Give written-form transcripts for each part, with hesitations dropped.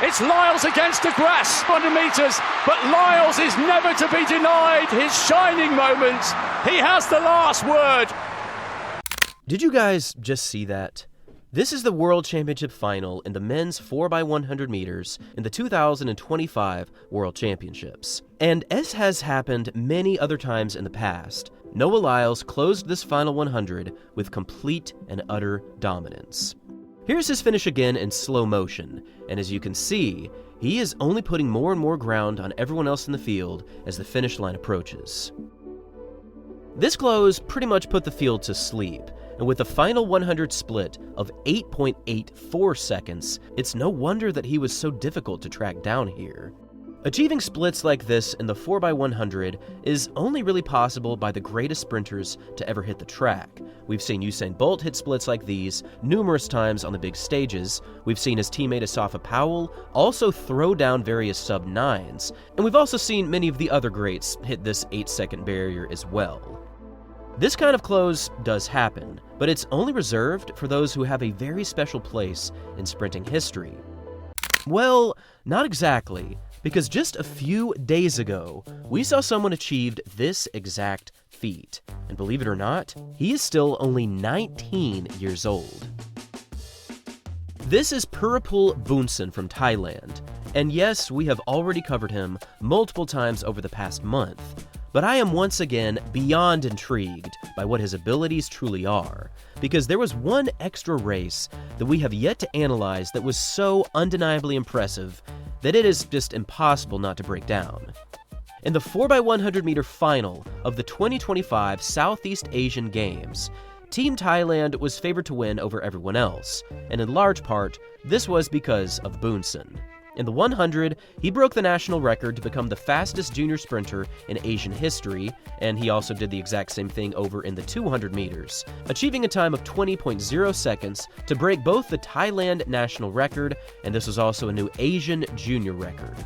It's Lyles against the grass, 100 metres, but Lyles is never to be denied his shining moment. He has the last word. Did you guys just see that? This is the World Championship final in the men's 4x100 meters in the 2025 World Championships. And as has happened many other times in the past, Noah Lyles closed this final 100 with complete and utter dominance. Here's his finish again in slow motion, and as you can see, he is only putting more and more ground on everyone else in the field as the finish line approaches. This close pretty much put the field to sleep, and with a final 100 split of 8.84 seconds, it's no wonder that he was so difficult to track down here. Achieving splits like this in the 4x100 is only really possible by the greatest sprinters to ever hit the track. We've seen Usain Bolt hit splits like these numerous times on the big stages. We've seen his teammate Asafa Powell also throw down various sub-9s, and we've also seen many of the other greats hit this 8-second barrier as well. This kind of close does happen, but it's only reserved for those who have a very special place in sprinting history. Well, not exactly, because just a few days ago, we saw someone achieve this exact feat. And believe it or not, he is still only 19 years old. This is Puripol Boonson from Thailand. And yes, we have already covered him multiple times over the past month. But I am once again beyond intrigued by what his abilities truly are, because there was one extra race that we have yet to analyze that was so undeniably impressive that it is just impossible not to break down. In the 4x100 meter final of the 2025 Southeast Asian Games, Team Thailand was favored to win over everyone else, and in large part, this was because of Boonson. In the 100, he broke the national record to become the fastest junior sprinter in Asian history, and he also did the exact same thing over in the 200 meters, achieving a time of 20.0 seconds to break both the Thailand national record, and this was also a new Asian junior record.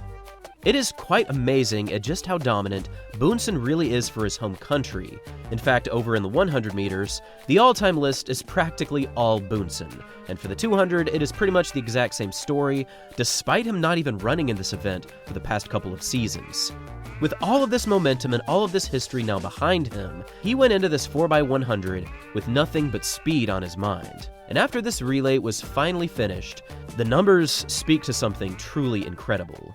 It is quite amazing at just how dominant Boonson really is for his home country. In fact, over in the 100 meters, the all-time list is practically all Boonson, and for the 200, it is pretty much the exact same story, despite him not even running in this event for the past couple of seasons. With all of this momentum and all of this history now behind him, he went into this 4x100 with nothing but speed on his mind. And after this relay was finally finished, the numbers speak to something truly incredible.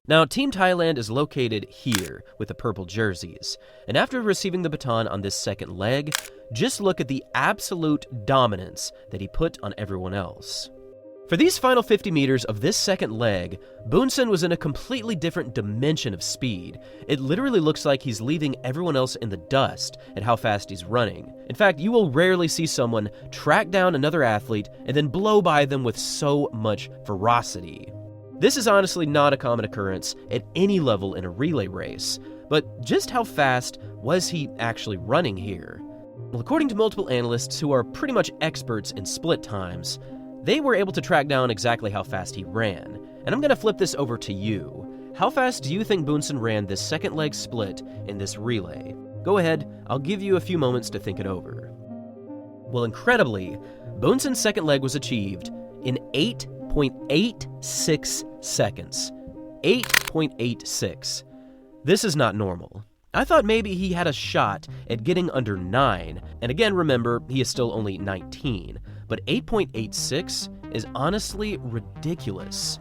Now, Team Thailand is located here with the purple jerseys, and after receiving the baton on this second leg, just look at the absolute dominance that he put on everyone else. For these final 50 meters of this second leg, Boonson was in a completely different dimension of speed. It literally looks like he's leaving everyone else in the dust at how fast he's running. In fact, you will rarely see someone track down another athlete and then blow by them with so much ferocity. This is honestly not a common occurrence at any level in a relay race, but just how fast was he actually running here? Well, according to multiple analysts who are pretty much experts in split times, they were able to track down exactly how fast he ran. And I'm going to flip this over to you. How fast do you think Boonson ran this second leg split in this relay? Go ahead, I'll give you a few moments to think it over. Well, incredibly, Boonson's second leg was achieved in 8.86 seconds. 8.86. This is not normal. I thought maybe he had a shot at getting under 9, and again remember, he is still only 19, but 8.86 is honestly ridiculous.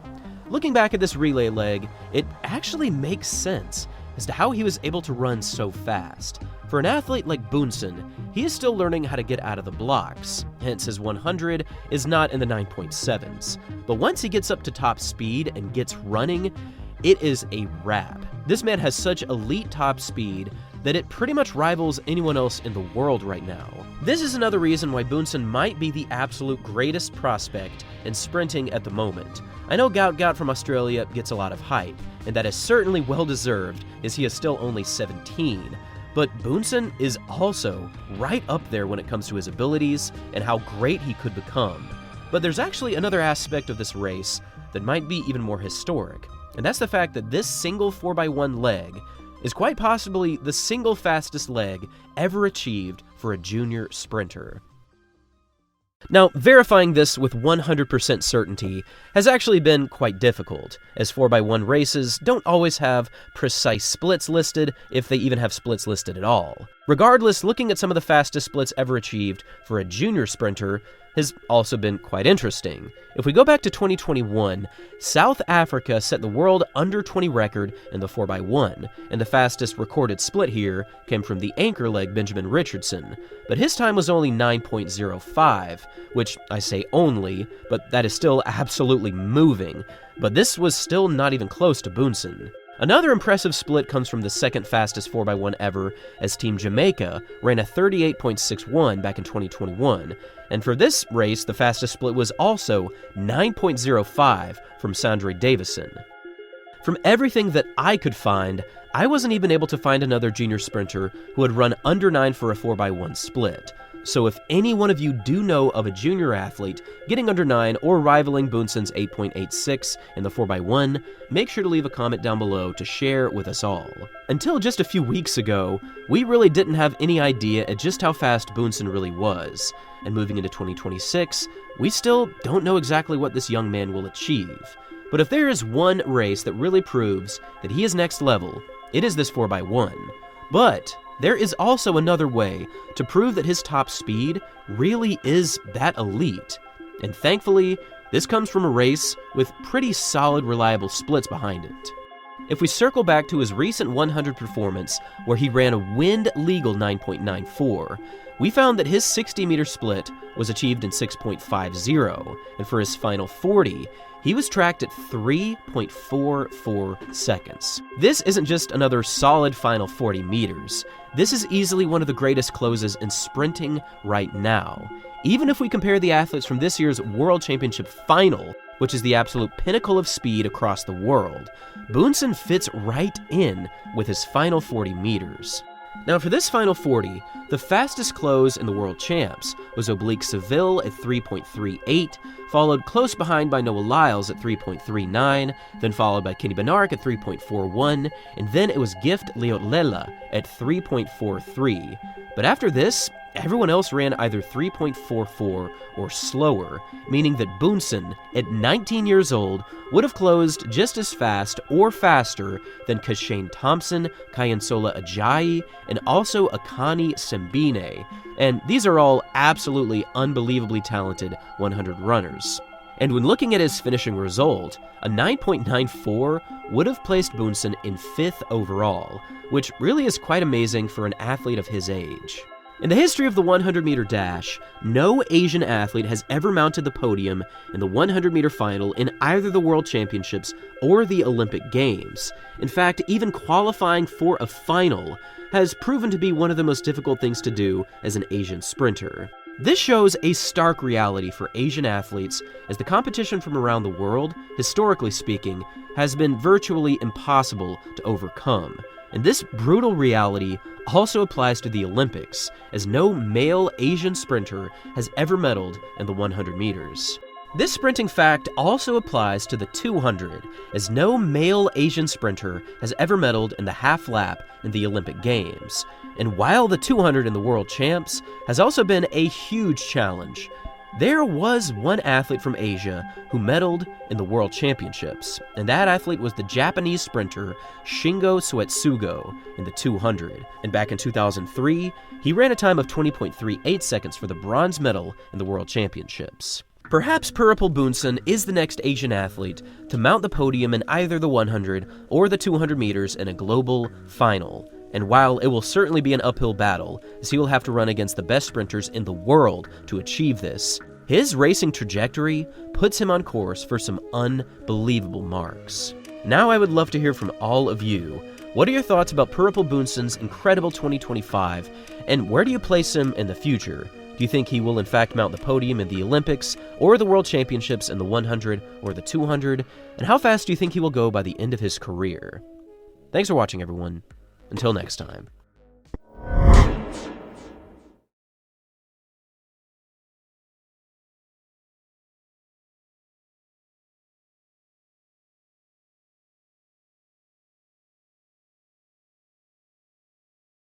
Looking back at this relay leg, it actually makes sense as to how he was able to run so fast. For an athlete like Boonson, he is still learning how to get out of the blocks, hence his 100 is not in the 9.7s. But once he gets up to top speed and gets running, it is a wrap. This man has such elite top speed that it pretty much rivals anyone else in the world right now. This is another reason why Boonson might be the absolute greatest prospect in sprinting at the moment. I know Gout from Australia gets a lot of hype, and that is certainly well-deserved as he is still only 17. But Boonson is also right up there when it comes to his abilities and how great he could become. But there's actually another aspect of this race that might be even more historic, and that's the fact that this single 4x1 leg is quite possibly the single fastest leg ever achieved for a junior sprinter. Now, verifying this with 100% certainty has actually been quite difficult, as 4x1 races don't always have precise splits listed, if they even have splits listed at all. Regardless, looking at some of the fastest splits ever achieved for a junior sprinter has also been quite interesting. If we go back to 2021, South Africa set the world under 20 record in the 4x1, and the fastest recorded split here came from the anchor leg Benjamin Richardson, but his time was only 9.05, which I say only, but that is still absolutely moving, but this was still not even close to Boonson. Another impressive split comes from the second fastest 4x1 ever, as Team Jamaica ran a 38.61 back in 2021, and for this race, the fastest split was also 9.05 from Sandre Davison. From everything that I could find, I wasn't even able to find another junior sprinter who had run under 9 for a 4x1 split. So if any one of you do know of a junior athlete getting under 9 or rivaling Boonson's 8.86 in the 4x1, make sure to leave a comment down below to share with us all. Until just a few weeks ago, we really didn't have any idea at just how fast Boonson really was, and moving into 2026, we still don't know exactly what this young man will achieve. But if there is one race that really proves that he is next level, it is this 4x1. But there is also another way to prove that his top speed really is that elite. And thankfully, this comes from a race with pretty solid, reliable splits behind it. If we circle back to his recent 100 performance, where he ran a wind-legal 9.94, we found that his 60-meter split was achieved in 6.50, and for his final 40, he was tracked at 3.44 seconds. This isn't just another solid final 40 meters. This is easily one of the greatest closes in sprinting right now. Even if we compare the athletes from this year's World Championship final, which is the absolute pinnacle of speed across the world, Boonson fits right in with his final 40 meters. Now for this final 40, the fastest close in the World Champs was Oblique Seville at 3.38, followed close behind by Noah Lyles at 3.39, then followed by Kenny Benark at 3.41, and then it was Gift Leotlela at 3.43. But after this, everyone else ran either 3.44 or slower, meaning that Boonson, at 19 years old, would have closed just as fast or faster than Kashane Thompson, Kyansola Ajayi, and also Akani Sembine. And these are all absolutely unbelievably talented 100 runners. And when looking at his finishing result, a 9.94 would have placed Boonson in 5th overall, which really is quite amazing for an athlete of his age. In the history of the 100-meter dash, no Asian athlete has ever mounted the podium in the 100-meter final in either the World Championships or the Olympic Games. In fact, even qualifying for a final has proven to be one of the most difficult things to do as an Asian sprinter. This shows a stark reality for Asian athletes, as the competition from around the world, historically speaking, has been virtually impossible to overcome. And this brutal reality also applies to the Olympics, as no male Asian sprinter has ever medaled in the 100 meters. This sprinting fact also applies to the 200, as no male Asian sprinter has ever medaled in the half lap in the Olympic Games. And while the 200 in the World Champs has also been a huge challenge, there was one athlete from Asia who medaled in the World Championships, and that athlete was the Japanese sprinter Shingo Suetsugo in the 200. And back in 2003, he ran a time of 20.38 seconds for the bronze medal in the World Championships. Perhaps Puripol Boonson is the next Asian athlete to mount the podium in either the 100 or the 200 meters in a global final. And while it will certainly be an uphill battle, as he will have to run against the best sprinters in the world to achieve this, his racing trajectory puts him on course for some unbelievable marks. Now I would love to hear from all of you. What are your thoughts about Puripol Boonson's incredible 2025, and where do you place him in the future? Do you think he will in fact mount the podium in the Olympics, or the World Championships in the 100 or the 200? And how fast do you think he will go by the end of his career? Thanks for watching, everyone. Until next time.